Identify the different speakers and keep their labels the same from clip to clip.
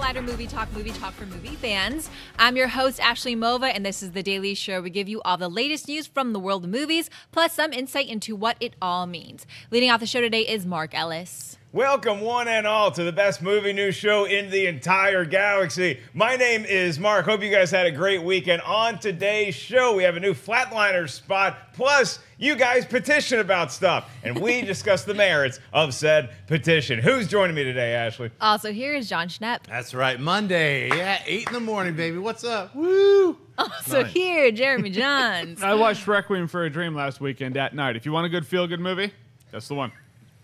Speaker 1: Collider movie talk for movie fans. I'm your host, Ashley Mova, and this is The Daily Show. We give you all the latest news from the world of movies, plus some insight into what it all means. Leading off the show today is Mark Ellis.
Speaker 2: Welcome, one and all, to the best movie news show in the entire galaxy. My name is Mark. Hope you guys had a great weekend. On today's show, we have a new Flatliners spot, plus you guys petition about stuff, and we discuss the merits of said petition. Who's joining me today, Ashley?
Speaker 1: Also, here is Jon Schnepp.
Speaker 3: That's right, Monday, 8 in the morning, baby. What's up? Woo!
Speaker 1: Also here, Jeremy Jahns.
Speaker 4: I watched Requiem for a Dream last weekend at night. If you want a good feel-good movie, that's the one.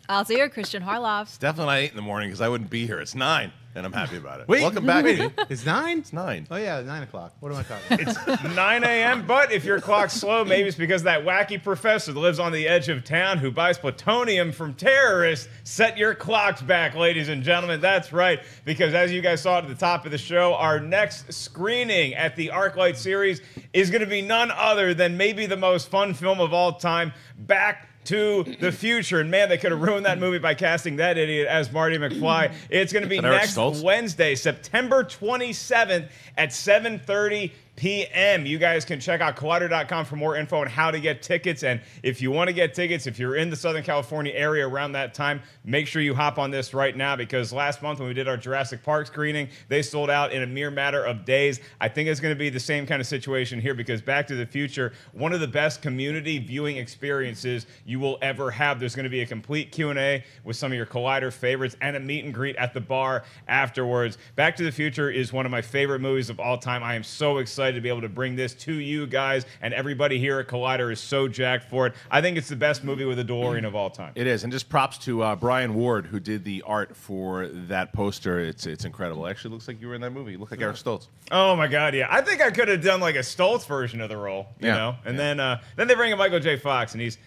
Speaker 1: Also here, Kristian Harloff.
Speaker 5: It's definitely not 8 in the morning because I wouldn't be here. It's 9, and I'm happy about it.
Speaker 3: Wait,
Speaker 5: welcome back.
Speaker 3: It's 9?
Speaker 5: It's 9.
Speaker 3: Oh, yeah, 9 o'clock. What am I talking about?
Speaker 2: It's 9 a.m., but if your clock's slow, maybe it's because that wacky professor that lives on the edge of town who buys plutonium from terrorists. Set your clocks back, ladies and gentlemen. That's right, because as you guys saw at the top of the show, our next screening at the ArcLight series is going to be none other than maybe the most fun film of all time, Back to the Future. And man, they could have ruined that movie by casting that idiot as Marty McFly. It's going to be next Wednesday, September 27th at 7:30 p.m. You guys can check out Collider.com for more info on how to get tickets. And if you want to get tickets, if you're in the Southern California area around that time, make sure you hop on this right now, because last month when we did our Jurassic Park screening, they sold out in a mere matter of days. I think it's going to be the same kind of situation here, because Back to the Future, one of the best community viewing experiences you will ever have. There's going to be a complete Q&A with some of your Collider favorites and a meet and greet at the bar afterwards. Back to the Future is one of my favorite movies of all time. I am so excited to be able to bring this to you guys, and everybody here at Collider is so jacked for it. I think it's the best movie with a DeLorean of all time.
Speaker 5: It is, and just props to Brian Ward, who did the art for that poster. It's incredible. It actually looks like you were in that movie. You look like Eric Stoltz.
Speaker 2: Oh my God, yeah. I think I could have done like a Stoltz version of the role, you know? And then they bring in Michael J. Fox, and he's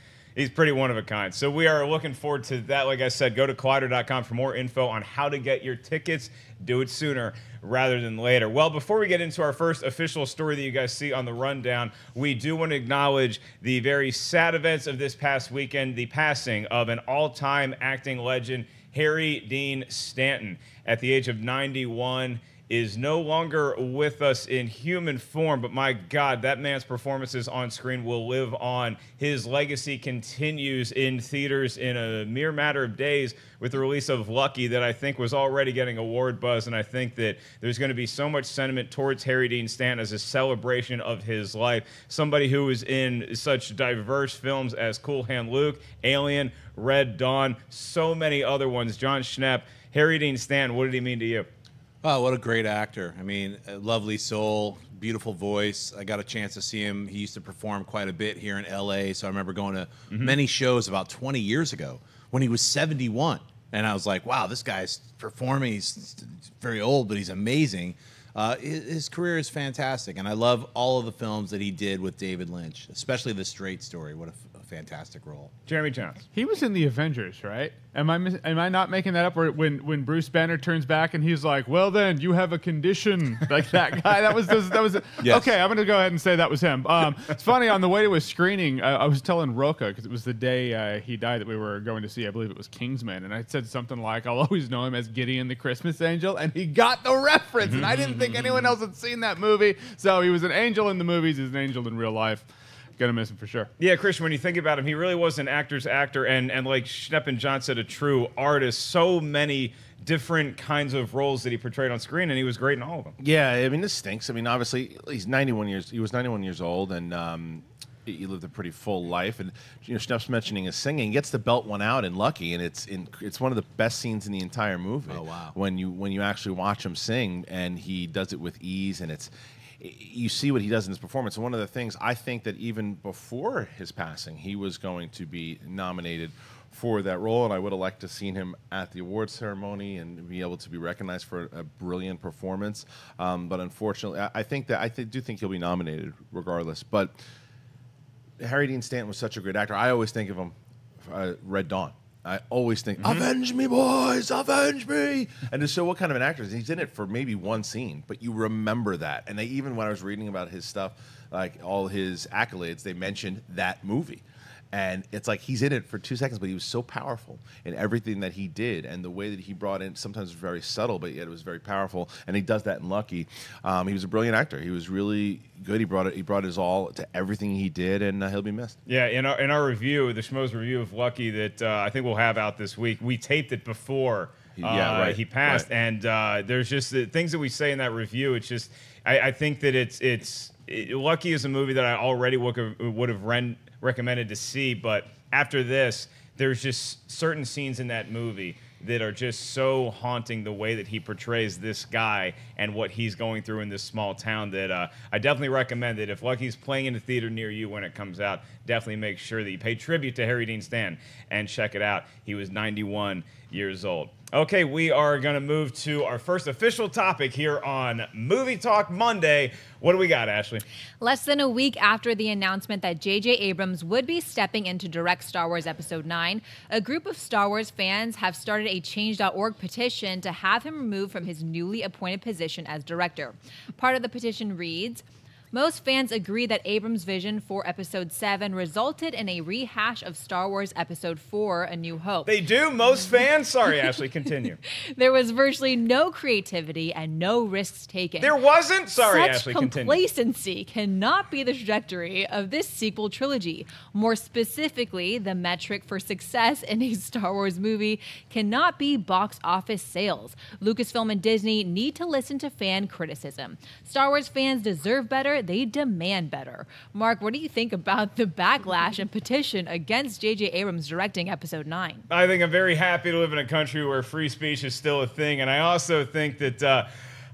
Speaker 2: pretty one of a kind. So we are looking forward to that. Like I said, go to Collider.com for more info on how to get your tickets. Do it sooner rather than later. Well, before we get into our first official story that you guys see on the rundown, we do want to acknowledge the very sad events of this past weekend, the passing of an all-time acting legend, Harry Dean Stanton, at the age of 91. Is no longer with us in human form, but my God, that man's performances on screen will live on. His legacy continues in theaters in a mere matter of days with the release of Lucky, that I think was already getting award buzz, and I think that there's going to be so much sentiment towards Harry Dean Stanton as a celebration of his life. Somebody who was in such diverse films as Cool Hand Luke, Alien, Red Dawn, so many other ones. Jon Schnepp, Harry Dean Stanton, what did he mean to you?
Speaker 3: Oh, what a great actor. I mean, a lovely soul, beautiful voice. I got a chance to see him. He used to perform quite a bit here in L.A., so I remember going to many shows about 20 years ago when he was 71. And I was like, wow, this guy's performing. He's very old, but he's amazing. His career is fantastic, and I love all of the films that he did with David Lynch, especially The Straight Story. What a fantastic role.
Speaker 2: Jeremy Jahns.
Speaker 4: He was in the Avengers, right? Am I not making that up? Or when Bruce Banner turns back and he's like, "Well, then you have a condition," like that guy. That was
Speaker 3: Yes.
Speaker 4: Okay. I'm gonna go ahead and say that was him. It's funny, on the way to a screening, I was telling Roca, because it was the day he died, that we were going to see. I believe it was Kingsman, and I said something like, "I'll always know him as Gideon the Christmas Angel," and he got the reference. And I didn't think anyone else had seen that movie, so he was an angel in the movies. He's an angel in real life. Gonna miss him for sure.
Speaker 2: Yeah, Kristian, when you think about him, he really was an actor's actor, and like Schnepp and John said, a true artist. So many different kinds of roles that he portrayed on screen, and he was great in all of them.
Speaker 5: Yeah, I mean, this stinks. I mean, obviously, he's 91 years. He was 91 years old, and he lived a pretty full life. And Schnepp's mentioning his singing. He gets the belt one out in Lucky, and it's one of the best scenes in the entire movie.
Speaker 3: Oh wow!
Speaker 5: When you actually watch him sing, and he does it with ease, and you see what he does in his performance. And one of the things, I think that even before his passing, he was going to be nominated for that role, and I would have liked to seen him at the awards ceremony and be able to be recognized for a brilliant performance. But unfortunately, I do think he'll be nominated regardless. But Harry Dean Stanton was such a great actor. I always think of him, Red Dawn. I always think, avenge me, boys, avenge me. And to show what kind of an actor is, he's in it for maybe one scene, but you remember that. And even when I was reading about his stuff, like all his accolades, they mentioned that movie. And it's like he's in it for 2 seconds, but he was so powerful in everything that he did, and the way that he brought in, sometimes very subtle, but yet it was very powerful. And he does that in Lucky. He was a brilliant actor. He was really good. He brought his all to everything he did, and he'll be missed.
Speaker 2: Yeah, in our review, the Schmoes review of Lucky that I think we'll have out this week, we taped it before he passed, and there's just the things that we say in that review. It's just I think that Lucky is a movie that I already would have recommended to see, but after this, there's just certain scenes in that movie that are just so haunting, the way that he portrays this guy and what he's going through in this small town, that I definitely recommend that if Lucky's playing in a theater near you when it comes out, definitely make sure that you pay tribute to Harry Dean Stanton and check it out. He was 91 years old. Okay, we are going to move to our first official topic here on Movie Talk Monday. What do we got, Ashley?
Speaker 1: Less than a week after the announcement that JJ Abrams would be stepping in to direct Star Wars Episode 9, a group of Star Wars fans have started a Change.org petition to have him removed from his newly appointed position as director. Part of the petition reads, "Most fans agree that Abrams' vision for Episode 7 resulted in a rehash of Star Wars Episode 4, A New Hope.
Speaker 2: They do? Most fans? Sorry, Ashley, continue.
Speaker 1: There was virtually no creativity and no risks taken.
Speaker 2: There wasn't? Sorry,
Speaker 1: Such
Speaker 2: Ashley, continue.
Speaker 1: complacency cannot be the trajectory of this sequel trilogy. More specifically, the metric for success in a Star Wars movie cannot be box office sales. Lucasfilm and Disney need to listen to fan criticism. Star Wars fans deserve better. They demand better." Mark, what do you think about the backlash and petition against JJ Abrams directing Episode 9?
Speaker 2: I think I'm very happy to live in a country where free speech is still a thing, and I also think that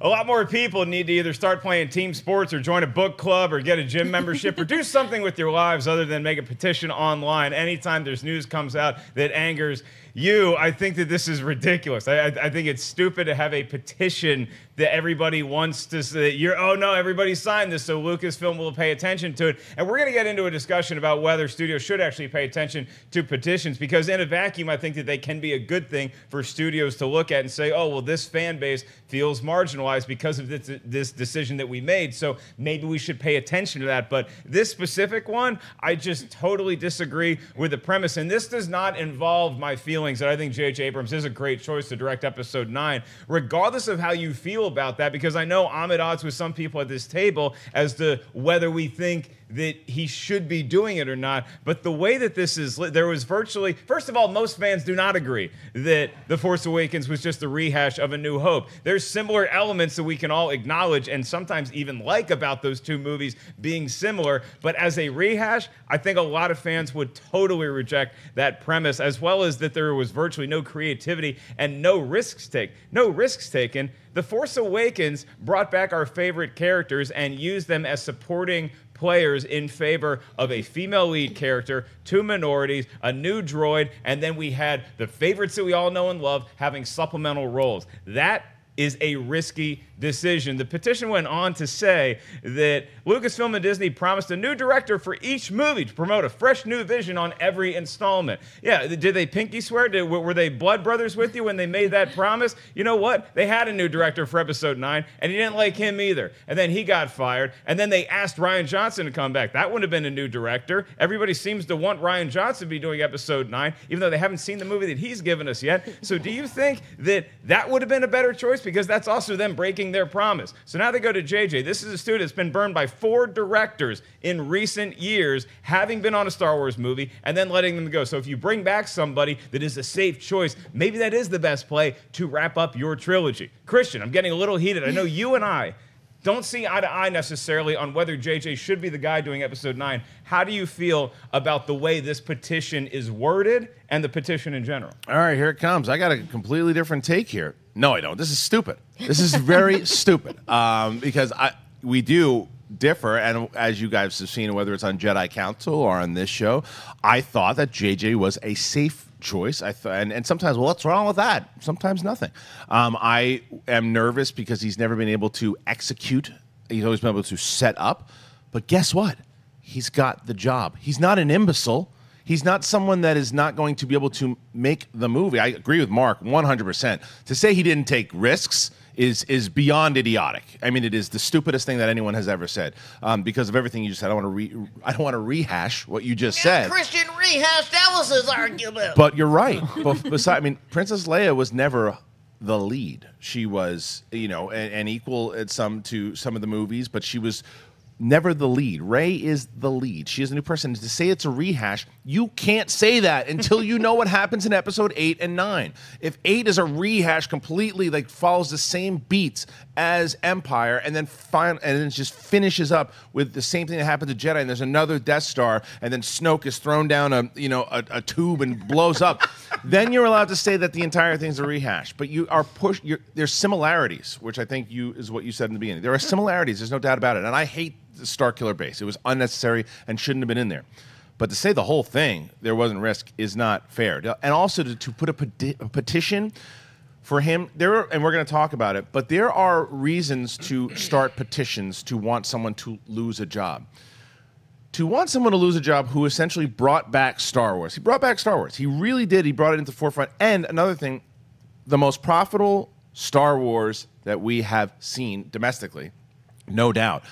Speaker 2: a lot more people need to either start playing team sports or join a book club or get a gym membership or do something with your lives other than make a petition online anytime there's news comes out that angers you. I think that this is ridiculous. I think it's stupid to have a petition that everybody wants to say, oh no, everybody signed this, so Lucasfilm will pay attention to it. And we're going to get into a discussion about whether studios should actually pay attention to petitions, because in a vacuum, I think that they can be a good thing for studios to look at and say, oh, well, this fan base feels marginalized because of this decision that we made, so maybe we should pay attention to that. But this specific one, I just totally disagree with the premise. And this does not involve my feelings that I think JJ Abrams is a great choice to direct Episode 9, regardless of how you feel about that, because I know I'm at odds with some people at this table as to whether we think that he should be doing it or not. But the way that this is, there was virtually, first of all, most fans do not agree that The Force Awakens was just a rehash of A New Hope. There's similar elements that we can all acknowledge and sometimes even like about those two movies being similar. But as a rehash, I think a lot of fans would totally reject that premise, as well as that there was virtually no creativity and no risks taken. The Force Awakens brought back our favorite characters and used them as supporting players in favor of a female lead character, 2 minorities, a new droid, and then we had the favorites that we all know and love having supplemental roles. That is a risky decision. The petition went on to say that Lucasfilm and Disney promised a new director for each movie to promote a fresh new vision on every installment. Yeah, did they pinky swear? Were they blood brothers with you when they made that promise? You know what? They had a new director for Episode 9, and he didn't like him either. And then he got fired, and then they asked Rian Johnson to come back. That wouldn't have been a new director. Everybody seems to want Rian Johnson to be doing Episode 9, even though they haven't seen the movie that he's given us yet. So do you think that that would have been a better choice? Because that's also them breaking their promise. So now they go to JJ. This is a studio that's been burned by 4 directors in recent years, having been on a Star Wars movie, and then letting them go. So if you bring back somebody that is a safe choice, maybe that is the best play to wrap up your trilogy. Kristian, I'm getting a little heated. I know you and I don't see eye to eye necessarily on whether JJ should be the guy doing Episode 9. How do you feel about the way this petition is worded and the petition in general?
Speaker 5: All right, here it comes. I got a completely different take here. No, I don't. This is stupid. This is very stupid, because we do differ, and as you guys have seen, whether it's on Jedi Council or on this show, I thought that JJ was a safe choice. And sometimes, well, what's wrong with that? Sometimes nothing. I am nervous because he's never been able to execute. He's always been able to set up. But guess what? He's got the job. He's not an imbecile. He's not someone that is not going to be able to make the movie. I agree with Mark 100%. To say he didn't take risks is beyond idiotic. I mean, it is the stupidest thing that anyone has ever said. Because of everything you just said, I don't want to rehash what you just said.
Speaker 6: Kristian rehashed Ellis's argument.
Speaker 5: But you're right. Besides, I mean, Princess Leia was never the lead. She was, an equal at to some of the movies, but she was never the lead. Rey is the lead. She is a new person. To say it's a rehash, you can't say that until you know what happens in episode 8 and 9. If 8 is a rehash completely, like follows the same beats as Empire, and then just finishes up with the same thing that happened to Jedi, and there's another Death Star, and then Snoke is thrown down a tube and blows up, then you're allowed to say that the entire thing's a rehash. But there's similarities, which I think is what you said in the beginning. There are similarities. There's no doubt about it. And I hate the Starkiller base. It was unnecessary and shouldn't have been in there. But to say the whole thing, there wasn't risk, is not fair. And also to put a petition for him, and we're going to talk about it, but there are reasons to start petitions to want someone to lose a job. To want someone to lose a job who essentially brought back Star Wars. He brought back Star Wars. He really did. He brought it into the forefront. And another thing, the most profitable Star Wars that we have seen domestically, no doubt.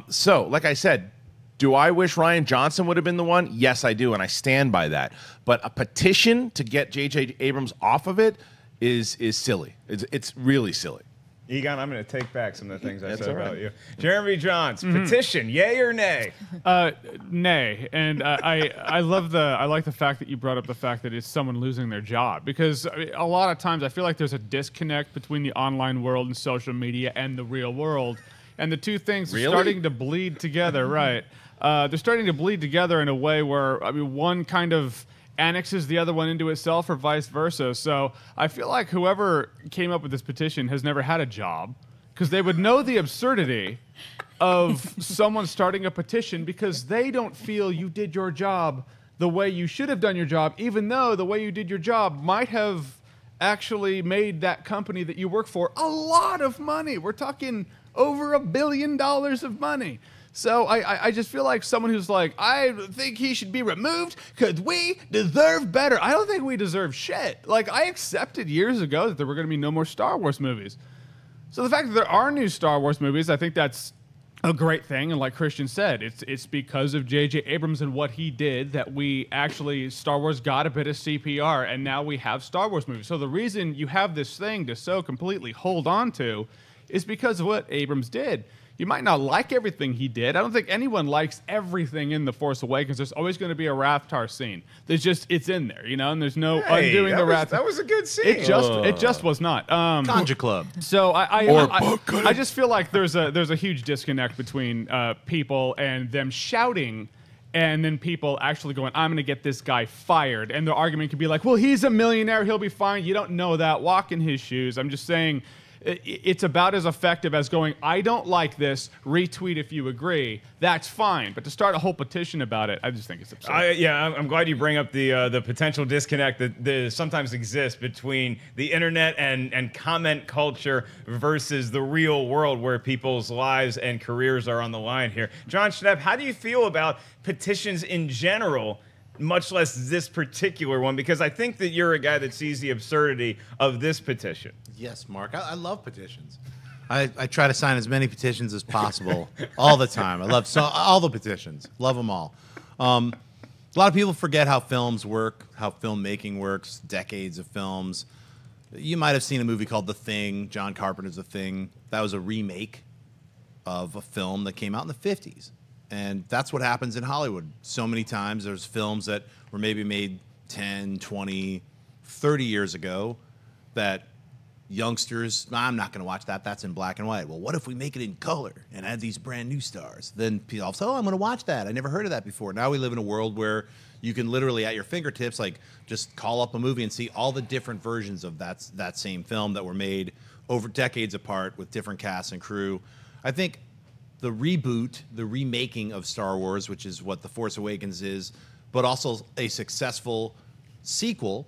Speaker 5: So, like I said, do I wish Rian Johnson would have been the one? Yes, I do, and I stand by that. But a petition to get JJ Abrams off of it is silly. It's really silly.
Speaker 2: Egon, I'm going to take back some of the things I said
Speaker 5: right.
Speaker 2: about you. Jeremy Johns, petition, yay or nay?
Speaker 4: Nay, and I like the fact that you brought up the fact that it's someone losing their job, because a lot of times I feel like there's a disconnect between the online world and social media and the real world, and the two things are starting to bleed together. Right? They're starting to bleed together in a way where one kind of annexes the other one into itself, or vice versa. So I feel like whoever came up with this petition has never had a job, because they would know the absurdity of someone starting a petition because they don't feel you did your job the way you should have done your job, even though the way you did your job might have actually made that company that you work for a lot of money. We're talking over $1 billion of money. So I just feel like someone who's like, I think he should be removed because we deserve better. I don't think we deserve shit. Like, I accepted years ago that there were going to be no more Star Wars movies. So the fact that there are new Star Wars movies, I think that's a great thing. And like Kristian said, it's because of JJ Abrams and what he did that we actually, Star Wars got a bit of CPR, and now we have Star Wars movies. So the reason you have this thing to so completely hold on to is because of what Abrams did. You might not like everything he did. I don't think anyone likes everything in The Force Awakens. There's always going to be a Rathtar scene. It's in there, and there's no undoing the Rathtar.
Speaker 2: That was a good scene.
Speaker 4: It just was not.
Speaker 3: Conja Club.
Speaker 4: So I just feel like there's a huge disconnect between people and them shouting, and then people actually going, I'm going to get this guy fired. And the argument could be like, well, he's a millionaire. He'll be fine. You don't know that. Walk in his shoes. I'm just saying, it's about as effective as going, I don't like this, retweet if you agree. That's fine. But to start a whole petition about it, I just think it's absurd.
Speaker 2: I'm glad you bring up the potential disconnect that sometimes exists between the internet and comment culture versus the real world where people's lives and careers are on the line here. Jon Schnepp, how do you feel about petitions in general, much less this particular one? Because I think that you're a guy that sees the absurdity of this petition.
Speaker 7: Yes, Mark. I love petitions. I try to sign as many petitions as possible all the time. I love all the petitions. Love them all. A lot of people forget how films work, how filmmaking works, decades of films. You might have seen a movie called The Thing, John Carpenter's The Thing. That was a remake of a film that came out in the 50s. And that's what happens in Hollywood. So many times there's films that were maybe made 10, 20, 30 years ago that youngsters, I'm not going to watch that. That's in black and white. Well, what if we make it in color and add these brand new stars? Then people say, oh, I'm going to watch that. I never heard of that before. Now we live in a world where you can literally at your fingertips, like, just call up a movie and see all the different versions of that same film that were made over decades apart with different casts and crew. I think the reboot, the remaking of Star Wars, which is what The Force Awakens is, but also a successful sequel,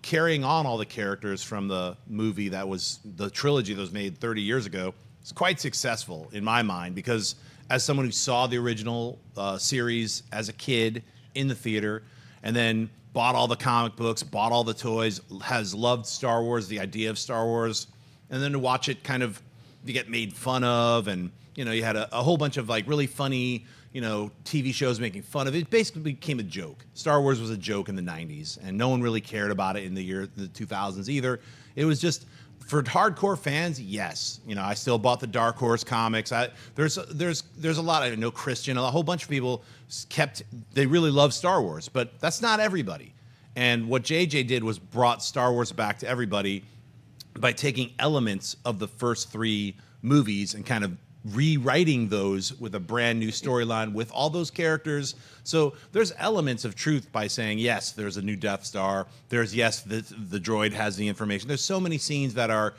Speaker 7: carrying on all the characters from the movie that was the trilogy that was made 30 years ago, is quite successful in my mind, because as someone who saw the original series as a kid in the theater and then bought all the comic books, bought all the toys, has loved Star Wars, the idea of Star Wars, and then to watch it kind of get made fun of, and you had a whole bunch of like really funny TV shows making fun of it. It basically became a joke. Star Wars was a joke in the 90s, and no one really cared about it in the 2000s either. It was just, for hardcore fans, yes. I still bought the Dark Horse comics. There's a lot. I know Kristian, a whole bunch of people they really love Star Wars, but that's not everybody. And what JJ did was brought Star Wars back to everybody by taking elements of the first 3 movies and kind of rewriting those with a brand new storyline with all those characters. So there's elements of truth by saying, yes, there's a new Death Star. There's, yes, the droid has the information. There's so many scenes that are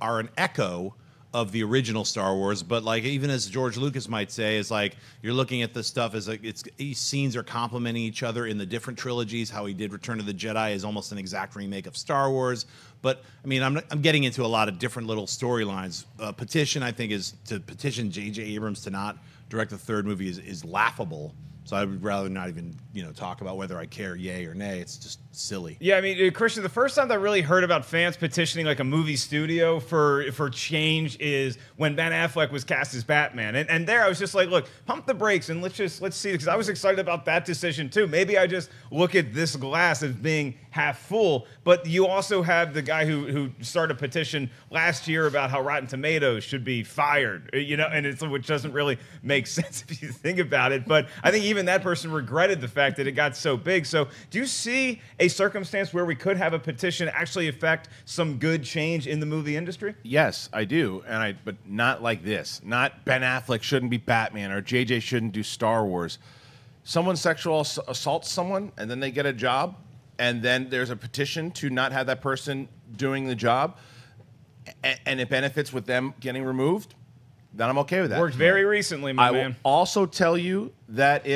Speaker 7: an echo of the original Star Wars, but like even as George Lucas might say, is like you're looking at this stuff as like these scenes are complementing each other in the different trilogies. How he did Return of the Jedi is almost an exact remake of Star Wars. But I mean, I'm getting into a lot of different little storylines. Petition, I think, is to petition JJ Abrams to not direct the 3rd movie is laughable. So I would rather not even, talk about whether I care yay or nay. It's just silly.
Speaker 2: Yeah, I mean, Kristian, the first time that I really heard about fans petitioning like a movie studio for change is when Ben Affleck was cast as Batman. And there I was just like, look, pump the brakes and let's see, because I was excited about that decision too. Maybe I just look at this glass as being half full, but you also have the guy who started a petition last year about how Rotten Tomatoes should be fired, and which doesn't really make sense if you think about it. But I think even that person regretted the fact that it got so big. So do you see a circumstance where we could have a petition actually affect some good change in the movie industry?
Speaker 5: Yes, I do, but not like this. Not Ben Affleck shouldn't be Batman or JJ shouldn't do Star Wars. Someone sexual assaults someone and then they get a job, and then there's a petition to not have that person doing the job, and it benefits with them getting removed, then I'm okay with that.
Speaker 2: Worked very recently, my man.
Speaker 5: I will also tell you that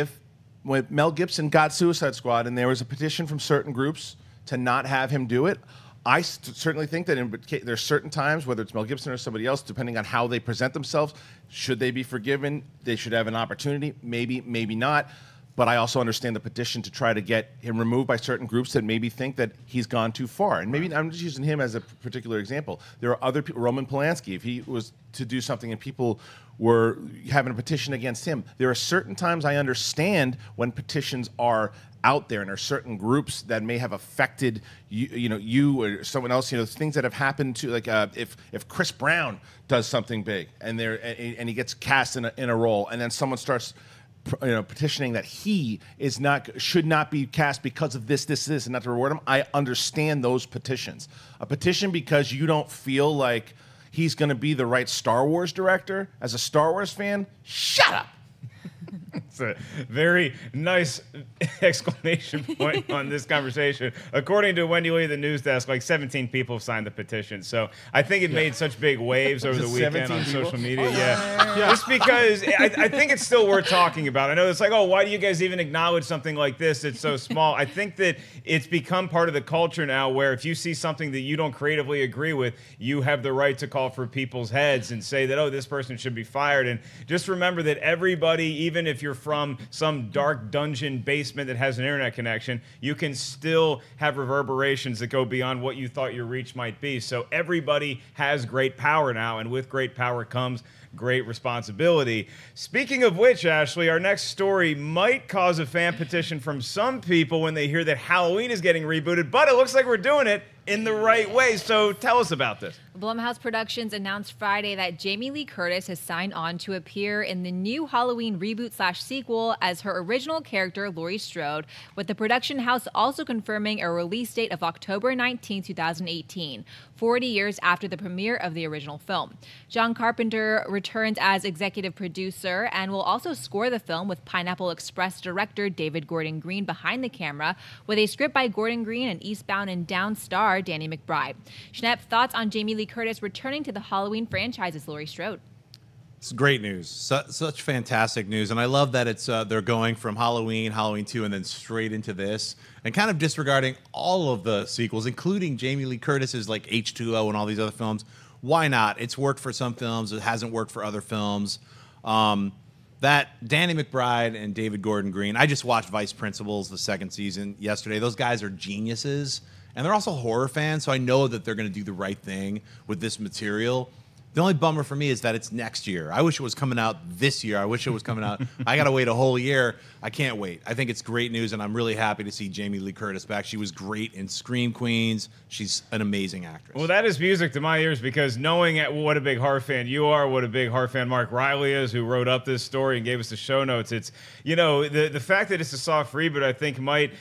Speaker 5: when Mel Gibson got Suicide Squad and there was a petition from certain groups to not have him do it, I certainly think that there's certain times, whether it's Mel Gibson or somebody else, depending on how they present themselves, should they be forgiven? They should have an opportunity. Maybe, maybe not. But I also understand the petition to try to get him removed by certain groups that maybe think that he's gone too far. And maybe I'm just using him as a particular example. There are other people, Roman Polanski, if he was to do something and people were having a petition against him, there are certain times I understand when petitions are out there and there are certain groups that may have affected you or someone else, things that have happened to, like if Chris Brown does something big and he gets cast in a role, and then someone starts petitioning that he should not be cast because of this, and not to reward him. I understand those petitions. A petition because you don't feel like he's going to be the right Star Wars director as a Star Wars fan, shut up.
Speaker 2: It's a very nice exclamation point on this conversation. According to Wendy Lee, the news desk, like 17 people have signed the petition. So I think it made such big waves over the weekend on social media. Yeah. Just because I think it's still worth talking about. I know it's like, oh, why do you guys even acknowledge something like this? It's so small. I think that it's become part of the culture now where if you see something that you don't creatively agree with, you have the right to call for people's heads and say that, oh, this person should be fired. And just remember that everybody, even if you're from some dark dungeon basement that has an internet connection, you can still have reverberations that go beyond what you thought your reach might be. So everybody has great power now, and with great power comes great responsibility. Speaking of which, Ashley, our next story might cause a fan petition from some people when they hear that Halloween is getting rebooted, but it looks like we're doing it in the right way. So tell us about this.
Speaker 1: Blumhouse Productions announced Friday that Jamie Lee Curtis has signed on to appear in the new Halloween reboot/sequel as her original character, Laurie Strode, with the production house also confirming a release date of October 19, 2018, 40 years after the premiere of the original film. John Carpenter returns as executive producer and will also score the film, with Pineapple Express director David Gordon Green behind the camera, with a script by Gordon Green and Eastbound and Down star Danny McBride. Schnepp, thoughts on Jamie Lee Curtis returning to the Halloween franchise as Laurie Strode?
Speaker 7: It's great news. Such fantastic news. And I love that it's they're going from Halloween, Halloween 2, and then straight into this, and kind of disregarding all of the sequels, including Jamie Lee Curtis's like H2O and all these other films. Why not? It's worked for some films. It hasn't worked for other films. That Danny McBride and David Gordon Green, I just watched Vice Principals, the second season, yesterday. Those guys are geniuses. and they're also horror fans, so I know that they're going to do the right thing with this material. The only bummer for me is that it's next year. I wish it was coming out this year. I wish it was coming out. I got to wait a whole year. I can't wait. I think it's great news, and I'm really happy to see Jamie Lee Curtis back. She was great in Scream Queens. She's an amazing actress.
Speaker 2: Well, that is music to my ears, because knowing what a big horror fan you are, what a big horror fan Mark Riley is, who wrote up this story and gave us the show notes, it's, you know, the fact that it's a soft reboot, I think, might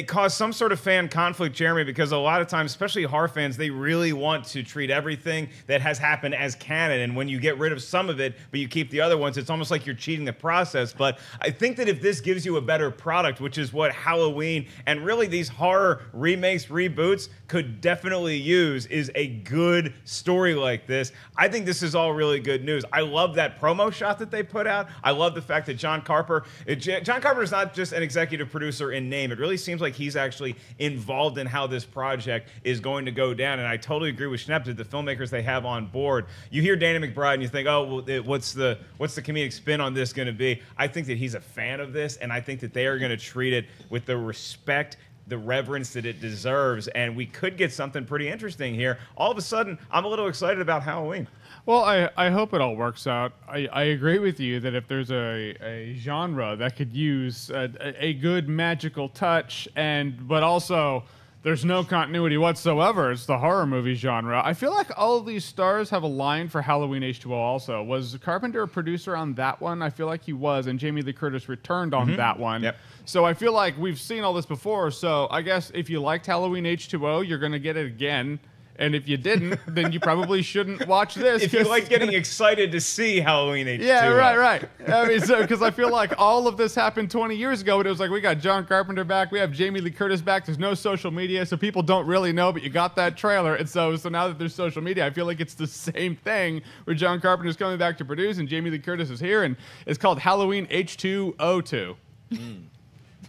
Speaker 2: cause some sort of fan conflict, Jeremy, because a lot of times, especially horror fans, they really want to treat everything that has happened as canon, and when you get rid of some of it, but you keep the other ones, it's almost like you're cheating the process. But I think that if this gives you a better product, which is what Halloween and really these horror remakes, reboots could definitely use, is a good story like this. I think this is all really good news. I love that promo shot that they put out. I love the fact that John Carpenter is not just an executive producer in name. It really seems like he's actually involved in how this project is going to go down. And I totally agree with Schnepp that the filmmakers they have on board. You hear Danny McBride and you think, oh, well, what's the comedic spin on this going to be? I think that he's a fan of this, and I think that they are going to treat it with the respect, the reverence that it deserves, and we could get something pretty interesting here. All of a sudden, I'm a little excited about Halloween.
Speaker 4: Well, I hope it all works out. I agree with you that if there's a genre that could use a good magical touch, but also there's no continuity whatsoever, it's the horror movie genre. I feel like all of these stars have a line for Halloween H2O also. Was Carpenter a producer on that one? I feel like he was, and Jamie Lee Curtis returned on that one.
Speaker 2: Yep.
Speaker 4: So I feel like we've seen all this before, so I guess if you liked Halloween H2O, you're going to get it again. And if you didn't, then you probably shouldn't watch this.
Speaker 2: If you like getting excited to see Halloween H2O.
Speaker 4: Yeah, right. I mean, because I feel like all of this happened 20 years ago, but it was like we got John Carpenter back, we have Jamie Lee Curtis back. There's no social media, so people don't really know, but you got that trailer. And so now that there's social media, I feel like it's the same thing where John Carpenter's coming back to produce and Jamie Lee Curtis is here, and it's called Halloween H2O2.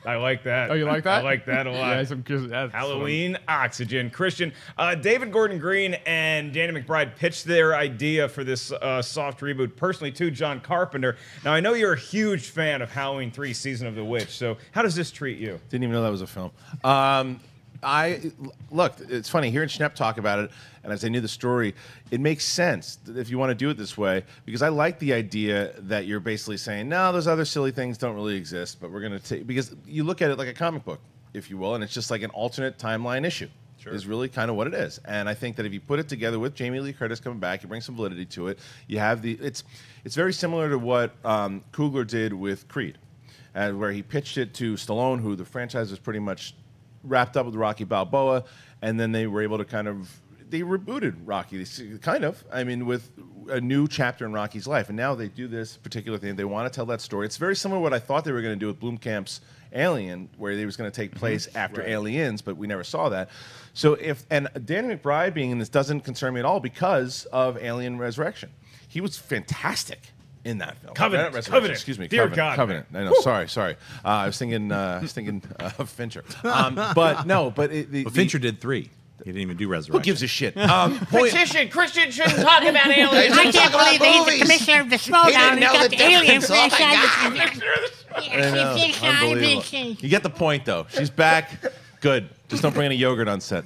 Speaker 2: I like that.
Speaker 4: Oh, you like that?
Speaker 2: I like that a lot.
Speaker 4: Yeah,
Speaker 2: Halloween Oxygen. Kristian, David Gordon Green and Danny McBride pitched their idea for this soft reboot personally to John Carpenter. Now, I know you're a huge fan of Halloween 3 Season of the Witch, so how does this treat you?
Speaker 5: Didn't even know that was a film. Look, it's funny hearing Schnepp talk about it, and as I knew the story, it makes sense if you want to do it this way, because I like the idea that you're basically saying, no, those other silly things don't really exist, but we're going to take, because you look at it like a comic book, if you will, and it's just like an alternate timeline issue. Sure. Is really kind of what it is. And I think that if you put it together with Jamie Lee Curtis coming back, you bring some validity to it. You have it's very similar to what Coogler did with Creed, where he pitched it to Stallone, who the franchise was pretty much wrapped up with Rocky Balboa, and then they were able to they rebooted Rocky, with a new chapter in Rocky's life. And now they do this particular thing. They want to tell that story. It's very similar to what I thought they were going to do with Blomkamp's Alien, where they was going to take place after Aliens, but we never saw that. So and Danny McBride being in this doesn't concern me at all because of Alien Resurrection. He was fantastic in that film.
Speaker 2: Covenant.
Speaker 5: Excuse me.
Speaker 2: Dear
Speaker 5: Covenant.
Speaker 2: God.
Speaker 5: Covenant. I know. Sorry. I was thinking Fincher. But
Speaker 7: Fincher did 3. He didn't even do Resurrection.
Speaker 5: Who gives a shit?
Speaker 6: Petition, Kristian shouldn't talk about aliens.
Speaker 8: I can't believe that he's the commissioner of the Slowdown. He got the alien
Speaker 5: Unbelievable. You get the point, though. She's back. Good. Just don't bring any yogurt on set.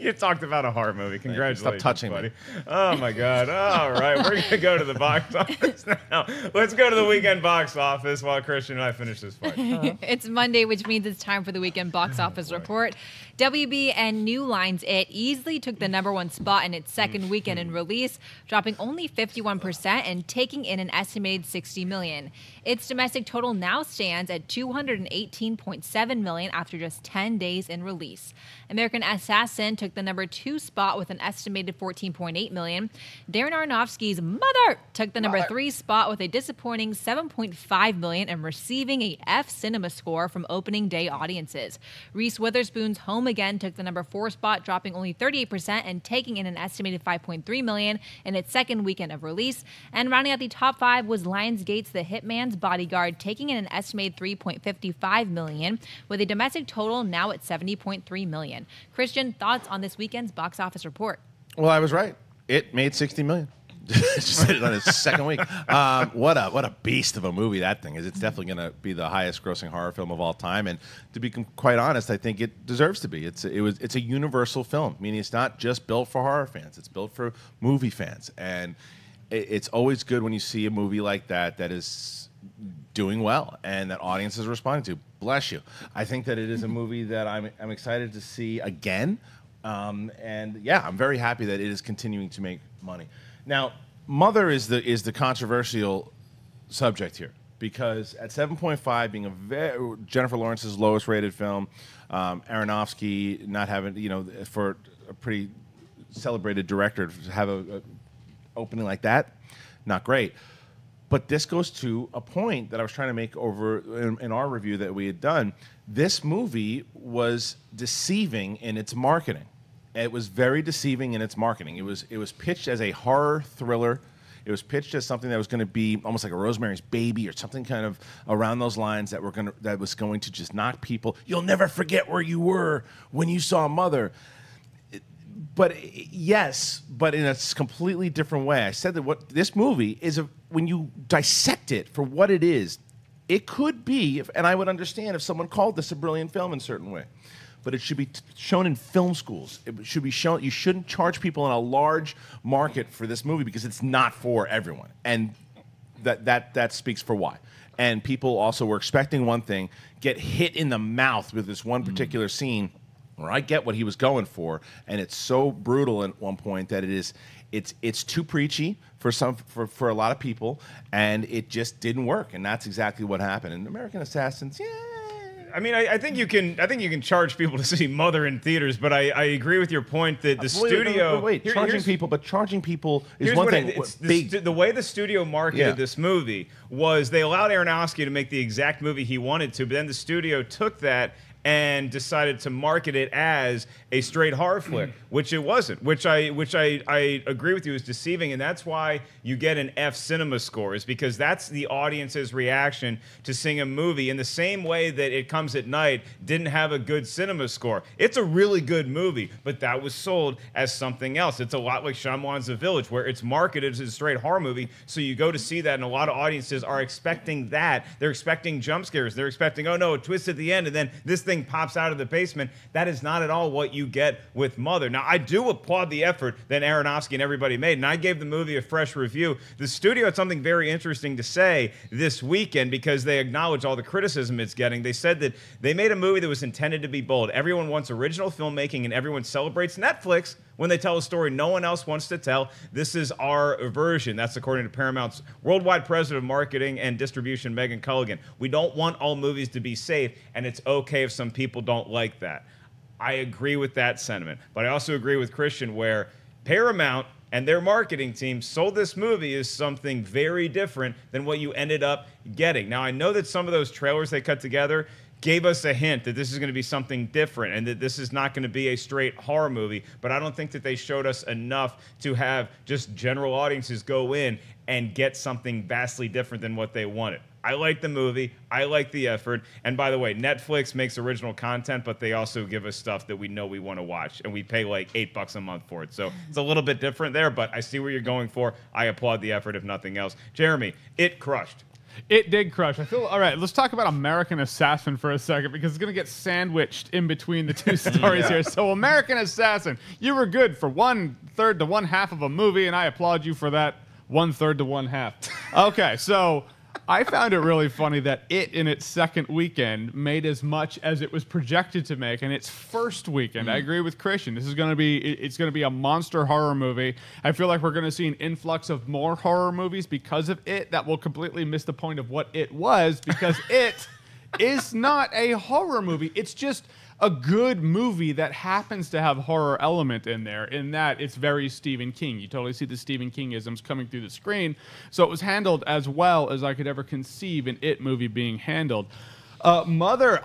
Speaker 2: You talked about a horror movie. Congratulations,
Speaker 5: Stop touching
Speaker 2: buddy.
Speaker 5: me.
Speaker 2: Oh, my God. All right. We're going to go to the box office now. Let's go to the weekend box office while Kristian and I finish this fight.
Speaker 1: It's Monday, which means it's time for the weekend box office report. WB and New Line's It easily took the #1 spot in its second weekend in release, dropping only 51% and taking in an estimated $60 million. Its domestic total now stands at $218.7 million after just 10 days in release. American Assassin took the #2 spot with an estimated $14.8 million. Darren Aronofsky's Mother took the #3 spot with a disappointing $7.5 million and receiving a F Cinema score from opening day audiences. Reese Witherspoon's Home Again took the #4 spot, dropping only 38% and taking in an estimated $5.3 million in its second weekend of release. And rounding out the top 5 was Lionsgate's The Hitmans Bodyguard, taking in an estimated $3.55 million, with a domestic total now at $70.3 million. Kristian, thoughts on this weekend's box office report?
Speaker 5: Well, I was right. It made $60 million. Just did it on his second week. What a beast of a movie that thing is. It's definitely going to be the highest grossing horror film of all time. And to be quite honest, I think it deserves to be. It's a universal film, meaning it's not just built for horror fans. It's built for movie fans. And it's always good when you see a movie like that is doing well and that audiences are responding to. Bless you. I think that it is a movie that I'm excited to see again. And yeah, I'm very happy that it is continuing to make money. Now, Mother is the controversial subject here because at 7.5, being Jennifer Lawrence's lowest rated film, Aronofsky not having, for a pretty celebrated director to have a opening like that, not great. But this goes to a point that I was trying to make over in our review that we had done. This movie was deceiving in its marketing. It was very deceiving in its marketing. It was pitched as a horror thriller. It was pitched as something that was going to be almost like a Rosemary's Baby or something kind of around those lines that was going to just knock people. You'll never forget where you were when you saw Mother. But yes, but in a completely different way. I said that what this movie is, when you dissect it for what it is, it could be, and I would understand if someone called this a brilliant film in a certain way. But it should be shown in film schools. It should be shown. You shouldn't charge people in a large market for this movie because it's not for everyone, and that speaks for why. And people also were expecting one thing, get hit in the mouth with this one particular scene, where I get what he was going for, and it's so brutal at one point that it's too preachy for a lot of people, and it just didn't work, and that's exactly what happened. And American Assassins, yeah.
Speaker 2: I mean, I think you can charge people to see Mother in theaters, but I agree with your point that the studio
Speaker 5: charging people is one thing.
Speaker 2: The way the studio marketed this movie was they allowed Aronofsky to make the exact movie he wanted to, but then the studio took that and decided to market it as a straight horror flick, which it wasn't, which I agree with you is deceiving, and that's why you get an F cinema score, is because that's the audience's reaction to seeing a movie in the same way that It Comes at Night didn't have a good cinema score. It's a really good movie, but that was sold as something else. It's a lot like Shyamalan's The Village, where it's marketed as a straight horror movie, so you go to see that, and a lot of audiences are expecting that. They're expecting jump scares. They're expecting, oh no, a twist at the end, and then this thing pops out of the basement. That is not at all what you get with Mother. Now, I do applaud the effort that Aronofsky and everybody made, and I gave the movie a fresh review. The studio had something very interesting to say this weekend because they acknowledge all the criticism it's getting. They said that they made a movie that was intended to be bold. Everyone wants original filmmaking, and everyone celebrates Netflix when they tell a story no one else wants to tell. This is our version. That's according to Paramount's worldwide president of marketing and distribution, Megan Culligan. We don't want all movies to be safe, and it's okay if some people don't like that. I agree with that sentiment, but I also agree with Kristian where Paramount and their marketing team sold this movie as something very different than what you ended up getting. Now, I know that some of those trailers they cut together gave us a hint that this is going to be something different and that this is not going to be a straight horror movie, but I don't think that they showed us enough to have just general audiences go in and get something vastly different than what they wanted. I like the movie. I like the effort. And by the way, Netflix makes original content, but they also give us stuff that we know we want to watch, and we pay like $8 a month for it. So it's a little bit different there, but I see where you're going for. I applaud the effort, if nothing else. Jeremy, it crushed.
Speaker 4: It did crush. I feel all right. Let's talk about American Assassin for a second because it's going to get sandwiched in between the two stories here. So, American Assassin, you were good for 1/3 to 1/2 of a movie, and I applaud you for that 1/3 to 1/2. Okay, so I found it really funny that it, in its second weekend, made as much as it was projected to make in its first weekend. I agree with Kristian. This is going to be a monster horror movie. I feel like we're going to see an influx of more horror movies because of it that will completely miss the point of what it was, because it is not a horror movie. It's just a good movie that happens to have horror element in there, in that it's very Stephen King. You totally see the Stephen King-isms coming through the screen. So it was handled as well as I could ever conceive an It movie being handled. Mother,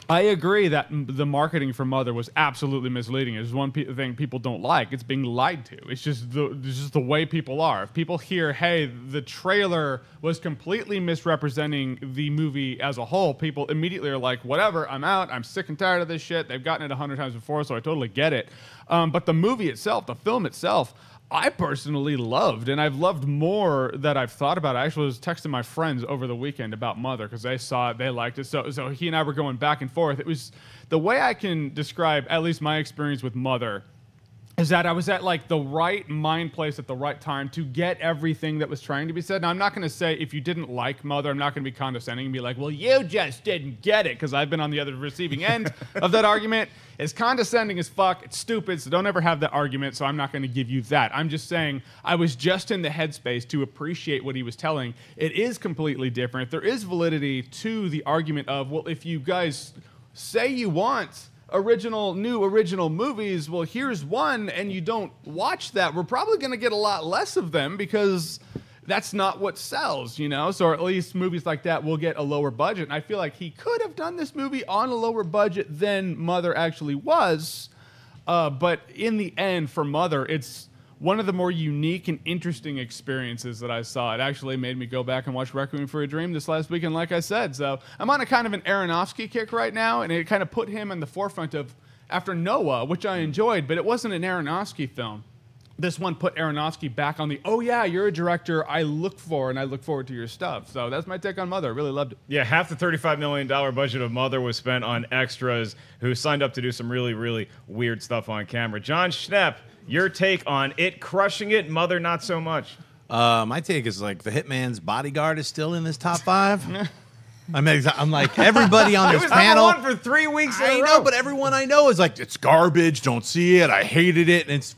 Speaker 4: I agree that the marketing for Mother was absolutely misleading. It's one thing people don't like. It's being lied to. It's just the way people are. If people hear, hey, the trailer was completely misrepresenting the movie as a whole, people immediately are like, whatever, I'm out. I'm sick and tired of this shit. They've gotten it 100 times before, so I totally get it. But the movie itself, the film itself, I personally loved, and I've loved more that I've thought about. I actually was texting my friends over the weekend about Mother because they saw it, they liked it. So he and I were going back and forth. It was the way I can describe at least my experience with Mother is that I was at like the right mind place at the right time to get everything that was trying to be said. Now, I'm not going to say if you didn't like Mother, I'm not going to be condescending and be like, well, you just didn't get it, because I've been on the other receiving end of that argument. It's condescending as fuck. It's stupid, so don't ever have that argument, so I'm not going to give you that. I'm just saying I was just in the headspace to appreciate what he was telling. It is completely different. There is validity to the argument of, well, if you guys say you want new original movies, well, here's one, and you don't watch that, we're probably going to get a lot less of them because that's not what sells, you know? So at least movies like that will get a lower budget. And I feel like he could have done this movie on a lower budget than Mother actually was. But in the end, for Mother, it's one of the more unique and interesting experiences that I saw. It actually made me go back and watch Requiem for a Dream this last weekend, like I said. So I'm on a kind of an Aronofsky kick right now, and it kind of put him in the forefront of, after Noah, which I enjoyed, but it wasn't an Aronofsky film. This one put Aronofsky back on the, oh yeah, you're a director I look for, and I look forward to your stuff. So that's my take on Mother. I really loved it.
Speaker 2: Yeah, half the $35 million budget of Mother was spent on extras who signed up to do some really, really weird stuff on camera. Jon Schnepp, your take on it crushing it, Mother not so much.
Speaker 7: My take is like the Hitman's Bodyguard is still in this top 5. I'm like, everybody on this panel.
Speaker 2: It was number 1 for 3 weeks in a
Speaker 7: I
Speaker 2: row.
Speaker 7: know, but everyone I know is like, it's garbage, don't see it, I hated it, and it's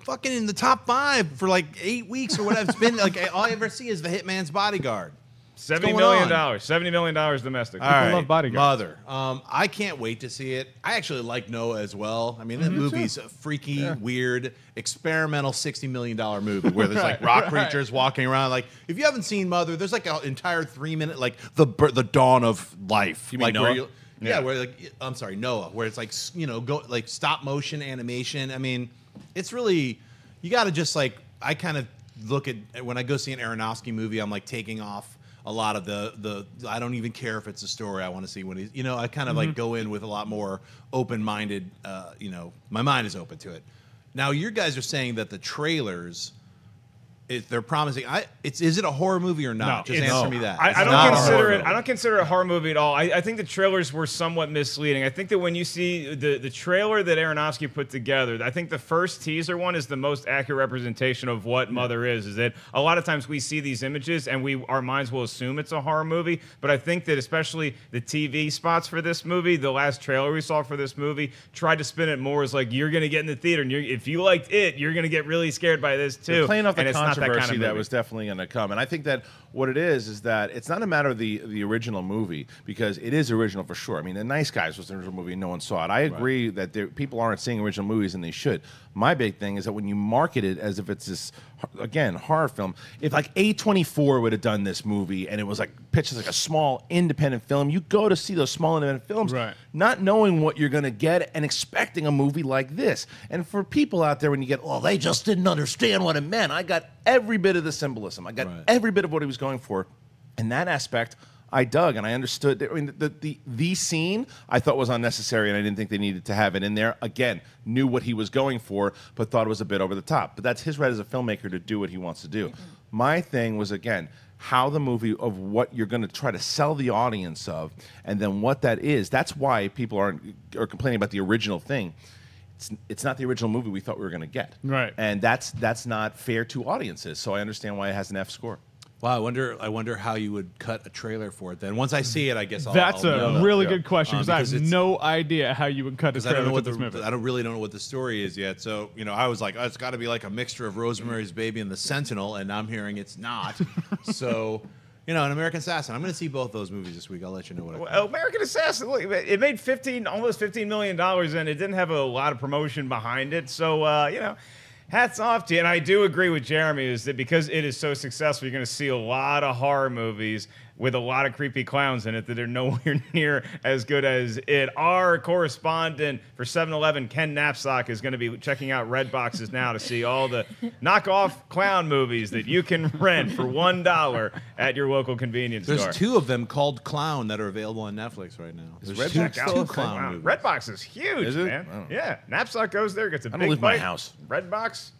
Speaker 7: fucking in the top 5 for like 8 weeks or whatever. It's been like, all I ever see is the Hitman's Bodyguard.
Speaker 2: $70 million. $70 million domestic.
Speaker 7: All right,
Speaker 4: love Bodyguard.
Speaker 7: Mother. I can't wait to see it. I actually like Noah as well. I mean, that movie's a freaky, weird, experimental $60 million movie where there's like rock creatures walking around. Like, if you haven't seen Mother, there's like an entire 3-minute, like the dawn of life.
Speaker 3: You mean
Speaker 7: like
Speaker 3: Noah?
Speaker 7: where you, yeah, where like, I'm sorry, Noah, where it's like, you know, go like stop motion animation. I mean, it's really, you got to just like, I kind of look at, when I go see an Aronofsky movie, I'm like taking off a lot of the I don't even care if it's a story I want to see when he's, you know, I kind of like go in with a lot more open-minded, you know, my mind is open to it. Now, you guys are saying that the trailers, they're promising, is it a horror movie or not?
Speaker 4: No,
Speaker 7: Just answer me that.
Speaker 2: I don't consider it a horror movie at all. I think the trailers were somewhat misleading. I think that when you see the trailer that Aronofsky put together, I think the first teaser one is the most accurate representation of what Mother is. Is that a lot of times we see these images and our minds will assume it's a horror movie. But I think that especially the TV spots for this movie, the last trailer we saw for this movie, tried to spin it more as like you're going to get in the theater and if you liked it, you're going to get really scared by this too.
Speaker 5: They're playing off the
Speaker 2: and it's not that kind of
Speaker 5: that
Speaker 2: movie.
Speaker 5: was definitely going to come. And I think that what it is that it's not a matter of the original movie, because it is original for sure. I mean, The Nice Guys was an original movie and no one saw it. I agree that people aren't seeing original movies, and they should. My big thing is that when you market it as if it's this, again, horror film, if like A24 would have done this movie and it was like pitched as like a small independent film, you go to see those small independent films not knowing what you're going to get and expecting a movie like this. And for people out there, when you get, oh, they just didn't understand what it meant, I got every bit of the symbolism. I got every bit of what he was going for. In that aspect, I dug and I understood. I mean, the scene I thought was unnecessary, and I didn't think they needed to have it in there. Again, knew what he was going for, but thought it was a bit over the top. But that's his right as a filmmaker to do what he wants to do. My thing was, again, how the movie of what you're going to try to sell the audience of, and then what that is. That's why people are complaining about the original thing. It's not the original movie we thought we were going to get.
Speaker 4: Right.
Speaker 5: And that's not fair to audiences. So I understand why it has an F score.
Speaker 7: Wow, I wonder how you would cut a trailer for it then. Once I see it, I guess
Speaker 4: That's
Speaker 7: I'll
Speaker 4: a really good question, because I have no idea how you would cut a trailer for this movie.
Speaker 7: I really don't know what the story is yet. So, you know, I was like, oh, it's got to be like a mixture of Rosemary's Baby and The Sentinel, and I'm hearing it's not. So, you know, an American Assassin. I'm going to see both those movies this week. I'll let you know what I think.
Speaker 2: American Assassin, look, it made almost $15 million, and it didn't have a lot of promotion behind it. So, you know, hats off to you. And I do agree with Jeremy, is that because it is so successful, you're going to see a lot of horror movies with a lot of creepy clowns in it that are nowhere near as good as it. Our correspondent for 7-Eleven, Ken Knapsack, is going to be checking out Red Boxes now to see all the knockoff clown movies that you can rent for $1 at your local convenience store.
Speaker 7: There's 2 of them called Clown that are available on Netflix right now. There's two clown movies.
Speaker 2: Red Box is huge,
Speaker 5: Is it?
Speaker 2: man.
Speaker 5: Wow.
Speaker 2: Yeah, Knapsack goes there, gets a
Speaker 5: I don't
Speaker 2: big
Speaker 5: leave my
Speaker 2: bite.
Speaker 5: house.
Speaker 2: Red Box.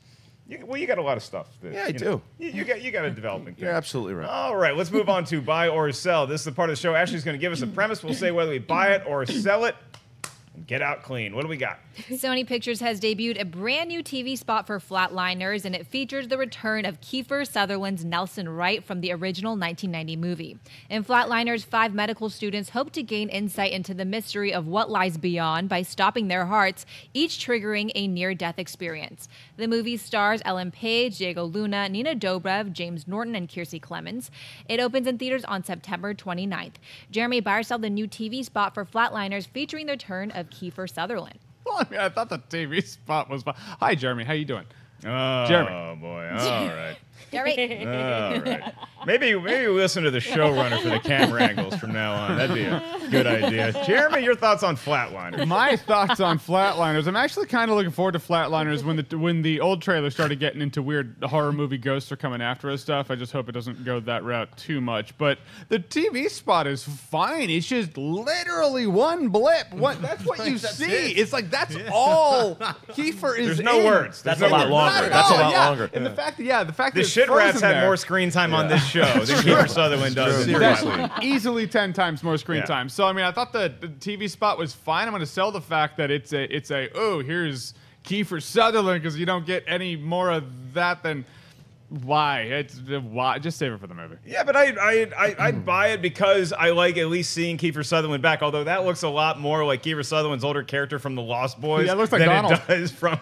Speaker 2: You got a lot of stuff. That,
Speaker 5: Yeah, I do.
Speaker 2: You got a developing thing.
Speaker 5: You're absolutely right.
Speaker 2: All right, let's move on to buy or sell. This is the part of the show. Ashley's going to give us a premise. We'll say whether we buy it or sell it. Get out clean. What do we got?
Speaker 1: Sony Pictures has debuted a brand new TV spot for Flatliners, and it features the return of Kiefer Sutherland's Nelson Wright from the original 1990 movie. In Flatliners, 5 medical students hope to gain insight into the mystery of what lies beyond by stopping their hearts, each triggering a near-death experience. The movie stars Ellen Page, Diego Luna, Nina Dobrev, James Norton, and Kiersey Clemens. It opens in theaters on September 29th. Jeremy Biersaw, the new TV spot for Flatliners, featuring the return of Kiefer Sutherland.
Speaker 4: Well, I mean, I thought the TV spot was fun. Hi, Jeremy. How you doing?
Speaker 2: Oh,
Speaker 4: Jeremy.
Speaker 2: boy. All right.
Speaker 1: Jeremy.
Speaker 2: All right. Maybe we listen to the showrunner for the camera angles from now on. That'd be a good idea. Jeremy, your thoughts on Flatliners?
Speaker 4: My thoughts on Flatliners. I'm actually kind of looking forward to Flatliners when the old trailer started getting into weird horror movie ghosts are coming after us stuff. I just hope it doesn't go that route too much. But the TV spot is fine. It's just literally one blip. That's what you see. It's like that's all Kiefer is.
Speaker 2: There's no words.
Speaker 5: That's a lot longer. That's a lot longer.
Speaker 4: And the fact that
Speaker 2: The shit rats had more screen time on this show than Kiefer Sutherland does.
Speaker 4: Seriously. Easily 10 times more screen time. So I mean, I thought the TV spot was fine. I'm going to sell the fact that it's a here's Kiefer Sutherland because you don't get any more of that than why. Just save it for the movie.
Speaker 2: Yeah, but I'd buy it because I like at least seeing Kiefer Sutherland back. Although that looks a lot more like Kiefer Sutherland's older character from The Lost Boys.
Speaker 4: Yeah, it looks like
Speaker 2: than
Speaker 4: Donald.
Speaker 2: it does from.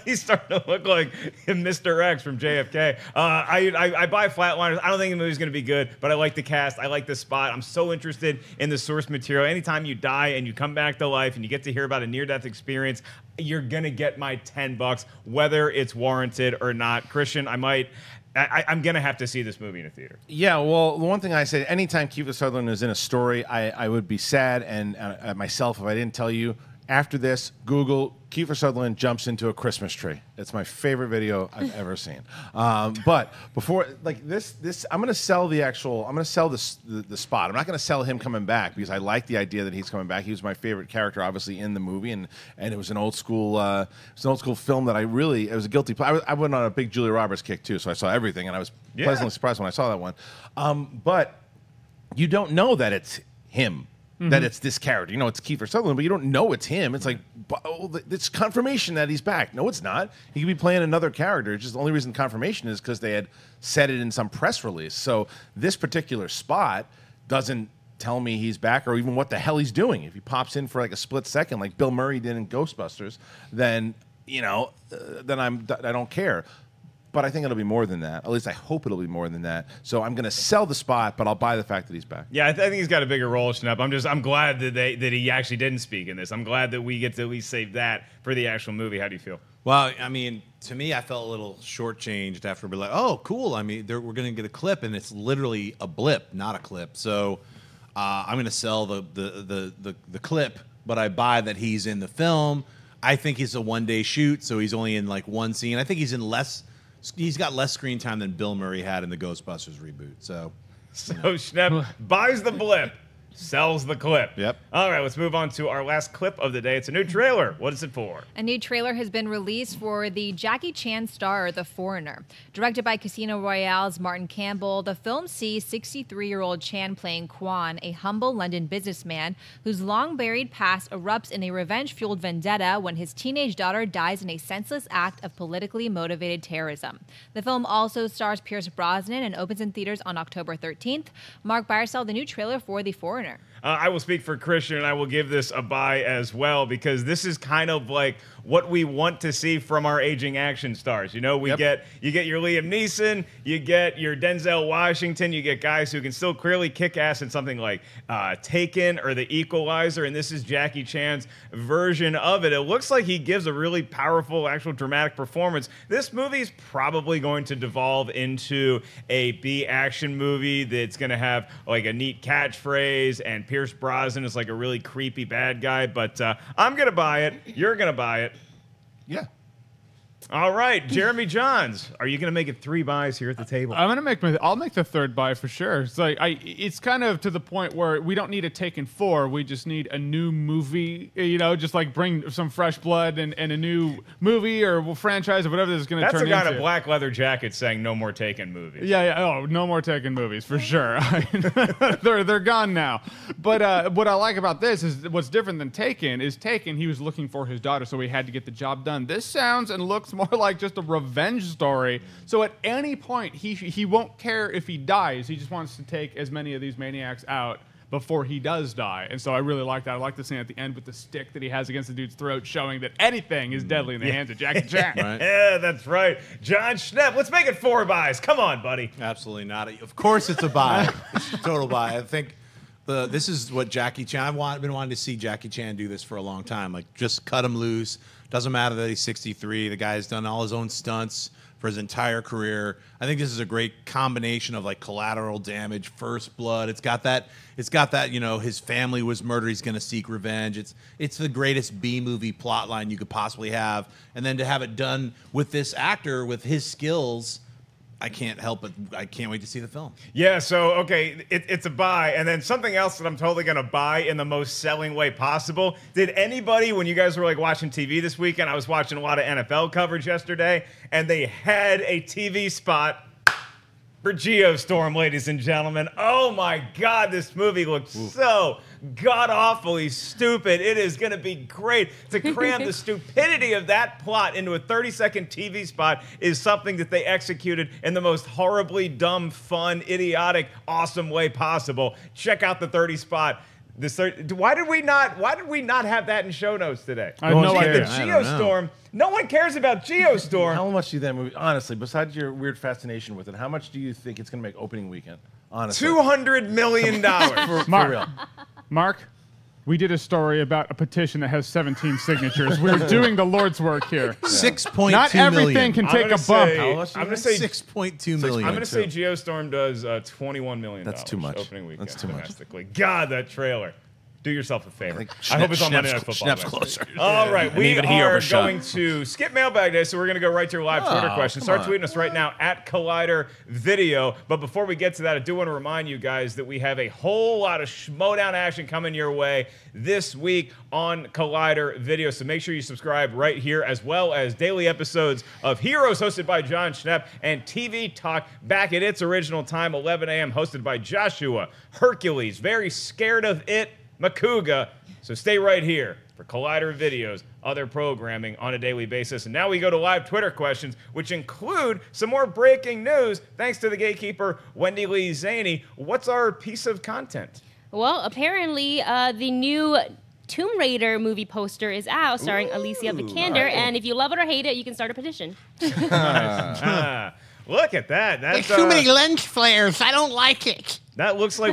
Speaker 2: He's starting to look like Mr. X from JFK. I buy Flatliners. I don't think the movie's going to be good, but I like the cast. I like the spot. I'm so interested in the source material. Anytime you die and you come back to life and you get to hear about a near-death experience, you're gonna get my $10, whether it's warranted or not. Christian, I'm gonna have to see this movie in a theater.
Speaker 5: Yeah, well, the one thing I say, anytime Kiefer Sutherland is in a story, I would be sad and myself if I didn't tell you. After this, Google Kiefer Sutherland jumps into a Christmas tree. It's my favorite video I've ever seen. But before, like this, I'm gonna sell the spot. I'm not gonna sell him coming back because I like the idea that he's coming back. He was my favorite character, obviously, in the movie, and it was an old school, film that it was a guilty pleasure. I went on a big Julia Roberts kick too, so I saw everything, and I was pleasantly surprised when I saw that one. But you don't know that it's him. That it's this character. You know, it's Kiefer Sutherland, but you don't know it's him. It's like, it's confirmation that he's back. No, it's not. He could be playing another character. It's just the only reason confirmation is because they had said it in some press release. So this particular spot doesn't tell me he's back or even what the hell he's doing. If he pops in for like a split second, like Bill Murray did in Ghostbusters, then, then I don't care. But I think it'll be more than that. At least I hope it'll be more than that. So I'm going to sell the spot, but I'll buy the fact that he's back.
Speaker 2: Yeah, I think he's got a bigger role, Schnepp. I'm glad that he actually didn't speak in this. I'm glad that we get to at least save that for the actual movie. How do you feel?
Speaker 7: Well, I mean, to me, I felt a little shortchanged after being like, oh, cool. I mean, we're going to get a clip, and it's literally a blip, not a clip. So I'm going to sell the clip, but I buy that he's in the film. I think he's a one-day shoot, so he's only in like one scene. I think he's got less screen time than Bill Murray had in the Ghostbusters reboot. So
Speaker 2: Schnepp buys the blip, sells the clip.
Speaker 5: Yep.
Speaker 2: All right, let's move on to our last clip of the day. It's a new trailer. What is it for?
Speaker 1: A new trailer has been released for the Jackie Chan star, The Foreigner. Directed by Casino Royale's Martin Campbell, the film sees 63-year-old Chan playing Kwan, a humble London businessman whose long-buried past erupts in a revenge-fueled vendetta when his teenage daughter dies in a senseless act of politically motivated terrorism. The film also stars Pierce Brosnan and opens in theaters on October 13th. Mark Biersaw, the new trailer for The Foreigner.
Speaker 2: I will speak for Christian, and I will give this a buy as well, because this is kind of like what we want to see from our aging action stars. You know, you get your Liam Neeson, you get your Denzel Washington, you get guys who can still clearly kick ass in something like Taken or The Equalizer, and this is Jackie Chan's version of it. It looks like he gives a really powerful, actual dramatic performance. This movie is probably going to devolve into a B action movie that's going to have like a neat catchphrase, and Pierce Brosnan is like a really creepy bad guy, but I'm going to buy it. You're going to buy it.
Speaker 5: Yeah.
Speaker 2: All right, Jeremy Jahns, are you going to make it 3 buys here at the table?
Speaker 4: I'll make the third buy for sure. It's like it's kind of to the point where we don't need a Taken 4. We just need a new movie. You know, just like bring some fresh blood and a new movie or franchise or whatever this is going to turn into.
Speaker 2: That's a guy in a black leather jacket saying no more Taken movies.
Speaker 4: Yeah. Oh, no more Taken movies for sure. they're gone now. But what I like about this is what's different than Taken is Taken. He was looking for his daughter, so he had to get the job done. This sounds and looks more like just a revenge story. So at any point, he won't care if he dies. He just wants to take as many of these maniacs out before he does die. And so I really like that. I like the scene at the end with the stick that he has against the dude's throat, showing that anything is deadly in the hands of Jackie Chan.
Speaker 7: Right.
Speaker 2: Yeah, that's right. Jon Schnepp, let's make it 4 buys. Come on, buddy.
Speaker 7: Absolutely not. Of course it's a buy. It's a total buy. I think this is what Jackie Chan, I've been wanting to see Jackie Chan do this for a long time. Like, just cut him loose. Doesn't matter that he's 63. The guy's done all his own stunts for his entire career. I think this is a great combination of like Collateral Damage, First Blood. It's got that, you know, his family was murdered, he's going to seek revenge. It's the greatest B-movie plot line you could possibly have. And then to have it done with this actor, with his skills, I can't help but I can't wait to see the film.
Speaker 2: Yeah, so, okay, it's a buy. And then something else that I'm totally going to buy in the most selling way possible. Did anybody, when you guys were like watching TV this weekend, I was watching a lot of NFL coverage yesterday, and they had a TV spot for Geostorm, ladies and gentlemen. Oh my God, this movie looks so god-awfully stupid. It is going to be great. To cram the stupidity of that plot into a 30-second TV spot is something that they executed in the most horribly dumb, fun, idiotic, awesome way possible. Check out the 30 spot. Why did we not have that in show notes today?
Speaker 4: I have no idea.
Speaker 2: The Geostorm. No one cares about Geostorm.
Speaker 5: How much do you that movie, honestly, besides your weird fascination with it, how much do you think it's going to make opening weekend? Honestly.
Speaker 2: $200 million.
Speaker 5: For real.
Speaker 4: Mark, we did a story about a petition that has 17 signatures. We're doing the Lord's work here.
Speaker 7: 6.2
Speaker 4: Not everything can take a bump.
Speaker 2: I'm going to say
Speaker 7: 6.2 million.
Speaker 2: I'm going to say Geostorm does $21 million.
Speaker 5: That's too much.
Speaker 2: Opening weekend.
Speaker 5: That's too much.
Speaker 2: Domestically. God, that trailer. Do yourself a favor.
Speaker 5: I
Speaker 2: hope it's on Monday Night Football.
Speaker 5: Schnepp's closer.
Speaker 2: All right, we
Speaker 5: even he
Speaker 2: are
Speaker 5: overshot.
Speaker 2: going to skip mailbag day, so we're going to go right to your live Twitter questions. Start tweeting us right now at Collider Video. But before we get to that, I do want to remind you guys that we have a whole lot of Schmodown action coming your way this week on Collider Video. So make sure you subscribe right here, as well as daily episodes of Heroes hosted by Jon Schnepp and TV Talk back at its original time, 11 a.m., hosted by Joshua Hercules. Very scared of it, Makuga. So stay right here for Collider Video's other programming on a daily basis. And now we go to live Twitter questions, which include some more breaking news, thanks to the gatekeeper, Wendy Lee Zaney. What's our piece of content?
Speaker 9: Well, apparently the new Tomb Raider movie poster is out, starring Alicia Vikander, and if you love it or hate it, you can start a petition.
Speaker 2: Look at that. That's
Speaker 8: There's too many lens flares. I don't like it.
Speaker 2: That looks like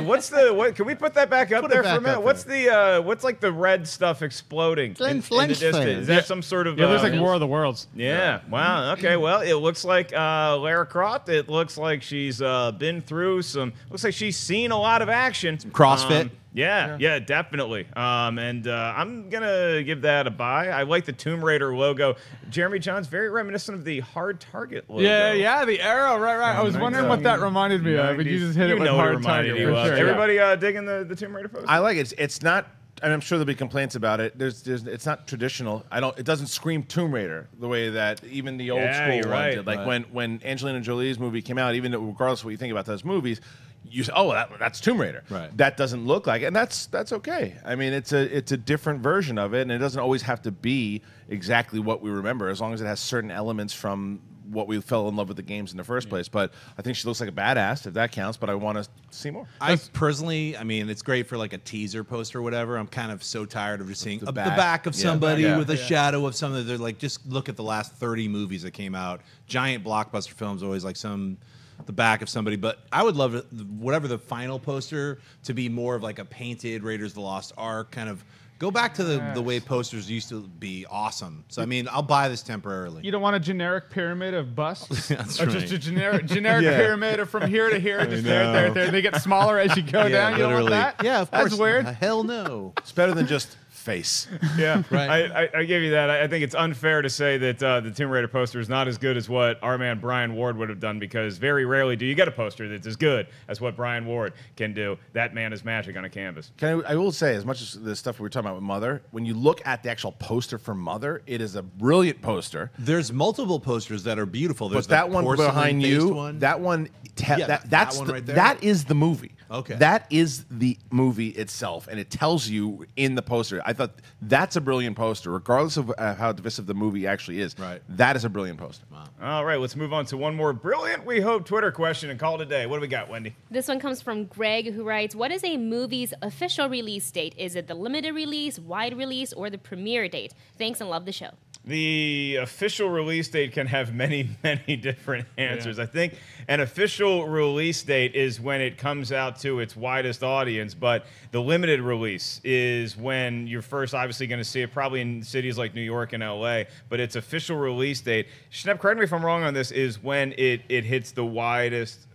Speaker 2: can we put that back up there for a minute? What's like the red stuff exploding in the distance? Is that some sort of
Speaker 4: Yeah, there's like War of the Worlds.
Speaker 2: Yeah. Wow. Okay. Well, it looks like Lara Croft. It looks like she's been through looks like she's seen a lot of action.
Speaker 7: Some CrossFit.
Speaker 2: Yeah, definitely. And I'm gonna give that a buy. I like the Tomb Raider logo. Jeremy Jahns, very reminiscent of the Hard Target logo.
Speaker 4: Yeah, the arrow, right. I was wondering what that reminded me of, but you just hit it with Hard Target. For sure,
Speaker 2: Everybody digging the Tomb Raider poster?
Speaker 5: I like it. It's not, and I'm sure there'll be complaints about it. It's not traditional. It doesn't scream Tomb Raider the way that even the old school one did. Like when Angelina Jolie's movie came out, even regardless of what you think about those movies, you say, oh, that's Tomb Raider.
Speaker 7: Right.
Speaker 5: That doesn't look like it, and that's okay. I mean, it's a different version of it, and it doesn't always have to be exactly what we remember, as long as it has certain elements from what we fell in love with the games in the first place. But I think she looks like a badass, if that counts, but I want to see more.
Speaker 7: I personally, it's great for like a teaser poster or whatever. I'm kind of so tired of just seeing the back of somebody with a shadow of something. They're like, just look at the last 30 movies that came out. Giant blockbuster films, always like the back of somebody. But I would love whatever the final poster to be more of like a painted Raiders of the Lost Ark kind of. Go back to the way posters used to be awesome. So, I'll buy this temporarily.
Speaker 4: You don't want a generic pyramid of busts?
Speaker 7: That's
Speaker 4: or
Speaker 7: right.
Speaker 4: just a generic pyramid of from here to here, just there. They get smaller as you go down. You don't want that?
Speaker 7: Yeah, of course.
Speaker 4: That's weird.
Speaker 7: Hell no.
Speaker 5: It's better than just face.
Speaker 2: Yeah,
Speaker 7: Right.
Speaker 2: I give you that. I think it's unfair to say that the Tomb Raider poster is not as good as what our man Brian Ward would have done, because very rarely do you get a poster that's as good as what Brian Ward can do. That man is magic on a canvas.
Speaker 5: I will say, as much as the stuff we were talking about with Mother, when you look at the actual poster for Mother, it is a brilliant poster.
Speaker 7: There's multiple posters that are beautiful. There's
Speaker 5: But that one behind you,
Speaker 7: one.
Speaker 5: that one,
Speaker 7: Yeah,
Speaker 5: that's
Speaker 7: one
Speaker 5: the,
Speaker 7: right there.
Speaker 5: that is the movie.
Speaker 7: Okay.
Speaker 5: That is the movie itself, and it tells you in the poster. I thought that's a brilliant poster, regardless of how divisive the movie actually is.
Speaker 7: Right.
Speaker 5: That is a brilliant poster.
Speaker 7: Wow.
Speaker 2: All right, let's move on to one more brilliant, we hope, Twitter question and call it a day. What do we got, Wendy?
Speaker 9: This one comes from Greg, who writes, what is a movie's official release date? Is it the limited release, wide release, or the premiere date? Thanks and love the show.
Speaker 2: The official release date can have many, many different answers. I think an official release date is when it comes out to its widest audience, but the limited release is when you're first obviously going to see it, probably in cities like New York and LA, but its official release date, Schnepp, correct me if I'm wrong on this, is when it hits the widest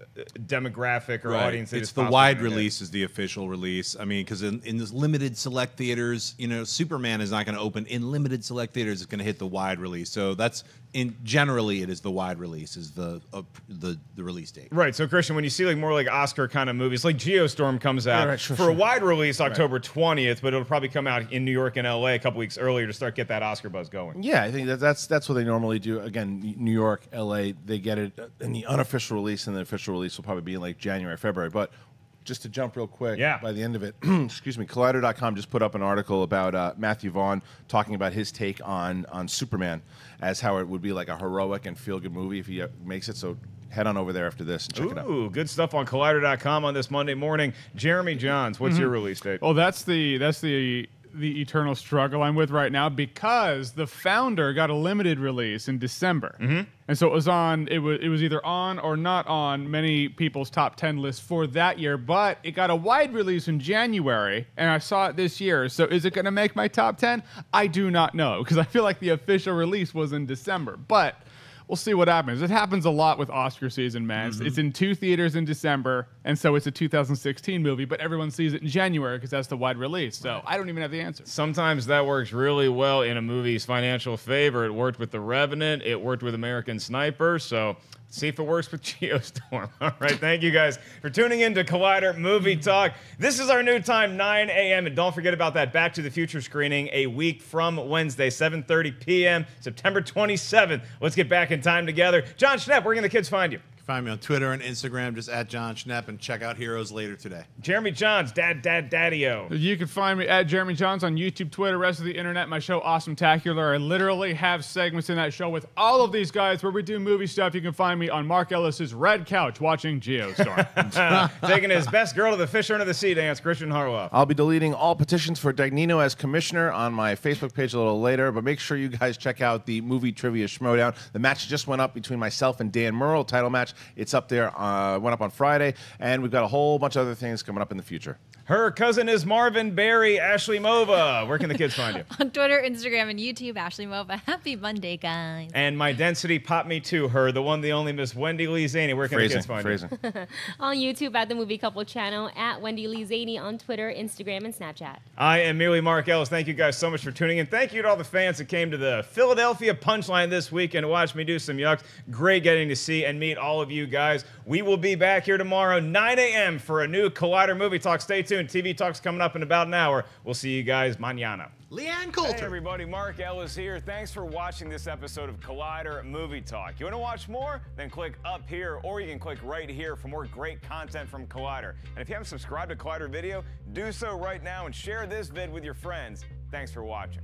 Speaker 2: demographic or audience.
Speaker 7: It's the wide release is the official release. I mean, because in this limited select theaters, you know, Superman is not going to open in limited select theaters. It's going to hit the wide release. So that's generally it is the wide release is the release date.
Speaker 2: Right. So Christian, when you see like more like Oscar kind of movies, like Geostorm comes out for a wide release October 20th, but it'll probably come out in New York and LA a couple weeks earlier to get that Oscar buzz going.
Speaker 5: Yeah, I think that's what they normally do. Again, New York, LA, they get it in the unofficial release, and the official release will probably be in like January, February. But just to jump real quick, by the end of it, excuse me, Collider.com just put up an article about Matthew Vaughn talking about his take on Superman as how it would be like a heroic and feel-good movie if he makes it. So head on over there after this and check it out.
Speaker 2: Ooh, good stuff on Collider.com on this Monday morning. Jeremy Jahns, what's your release date?
Speaker 4: Well, that's the eternal struggle I'm with right now, because The Founder got a limited release in December, and so it was either on or not on many people's top 10 lists for that year. But it got a wide release in January, and I saw it this year. So is it going to make my top 10? I do not know, because I feel like the official release was in December, but we'll see what happens. It happens a lot with Oscar season, man. It's in 2 theaters in December, and so it's a 2016 movie, but everyone sees it in January because that's the wide release. So I don't even have the answer.
Speaker 2: Sometimes that works really well in a movie's financial favor. It worked with The Revenant. It worked with American Sniper. So let's see if it works with Geostorm. All right, thank you guys for tuning in to Collider Movie Talk. This is our new time, 9 a.m. And don't forget about that Back to the Future screening a week from Wednesday, 7:30 p.m., September 27th. Let's get back in time together. Jon Schnepp, where can the kids find you?
Speaker 7: Find me on Twitter and Instagram, just at Jon Schnepp, and check out Heroes later today.
Speaker 2: Jeremy Jahns, Daddy-O.
Speaker 4: You can find me at Jeremy Jahns on YouTube, Twitter, rest of the internet. My show, Awesome-tacular. I literally have segments in that show with all of these guys where we do movie stuff. You can find me on Mark Ellis's Red Couch watching Geostorm.
Speaker 2: Taking his best girl to the fish under the sea dance, Kristian Harloff.
Speaker 5: I'll be deleting all petitions for Dagnino as commissioner on my Facebook page a little later, but make sure you guys check out the movie Trivia Schmodown. The match just went up between myself and Dan Murrell, title match. It's up there, went up on Friday, and we've got a whole bunch of other things coming up in the future.
Speaker 2: Her cousin is Marvin Berry, Ashley Mova. Where can the kids find you?
Speaker 1: On Twitter, Instagram, and YouTube, Ashley Mova. Happy Monday, guys.
Speaker 2: And my density popped me to her, the one, the only Miss Wendy Lee Zaney. Where can the kids find you?
Speaker 9: On YouTube at the Movie Couple channel, at Wendy Lee Zaney on Twitter, Instagram, and Snapchat.
Speaker 2: I am merely Mark Ellis. Thank you guys so much for tuning in. Thank you to all the fans that came to the Philadelphia Punchline this weekend to watch me do some yucks. Great getting to see and meet all of you guys. We will be back here tomorrow, 9 a.m. for a new Collider Movie Talk. Stay tuned. TV Talk's coming up in about an hour. We'll see you guys mañana.
Speaker 7: Leanne Coulter.
Speaker 2: Hey everybody, Mark Ellis here. Thanks for watching this episode of Collider Movie Talk. You want to watch more? Then click up here, or you can click right here for more great content from Collider. And if you haven't subscribed to Collider Video, do so right now and share this vid with your friends. Thanks for watching.